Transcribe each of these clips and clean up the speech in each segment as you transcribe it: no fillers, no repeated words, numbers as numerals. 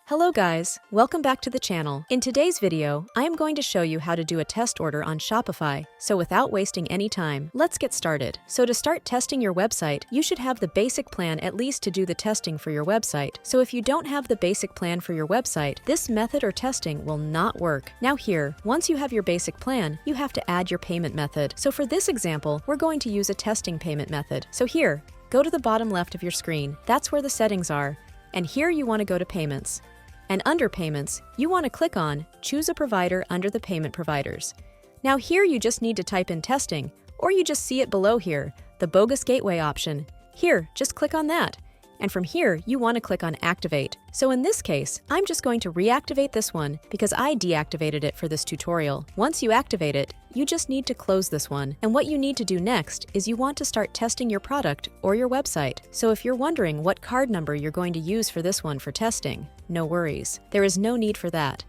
Hello guys, welcome back to the channel. In today's video, I am going to show you how to do a test order on Shopify. So without wasting any time, let's get started. So to start testing your website, you should have the basic plan at least to do the testing for your website. So if you don't have the basic plan for your website, this method or testing will not work. Now here, once you have your basic plan, you have to add your payment method. So for this example, we're going to use a testing payment method. So here, go to the bottom left of your screen. That's where the settings are. And here you want to go to Payments. And under Payments, you want to click on Choose a Provider under the Payment Providers. Now here you just need to type in Testing, or you just see it below here, the Bogus Gateway option. Here, just click on that. And from here, you want to click on Activate. So in this case, I'm just going to reactivate this one because I deactivated it for this tutorial. Once you activate it, you just need to close this one. And what you need to do next is you want to start testing your product or your website. So if you're wondering what card number you're going to use for this one for testing, no worries. There is no need for that.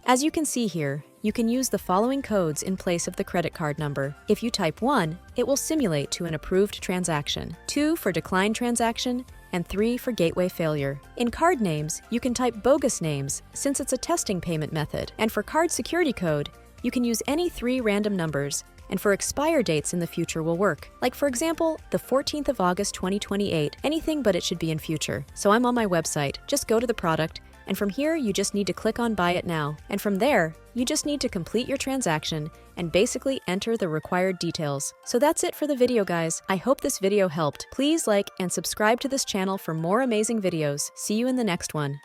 As you can see here, you can use the following codes in place of the credit card number. If you type 1, it will simulate to an approved transaction, 2 for declined transaction, and 3 for gateway failure. In card names, you can type bogus names since it's a testing payment method. And for card security code, you can use any 3 random numbers, and for expire dates in the future will work. Like for example, the 14th of August 2028, anything but it should be in future. So I'm on my website, just go to the product, and from here you just need to click on Buy It Now. And from there, you just need to complete your transaction and basically enter the required details. So that's it for the video guys. I hope this video helped. Please like and subscribe to this channel for more amazing videos. See you in the next one.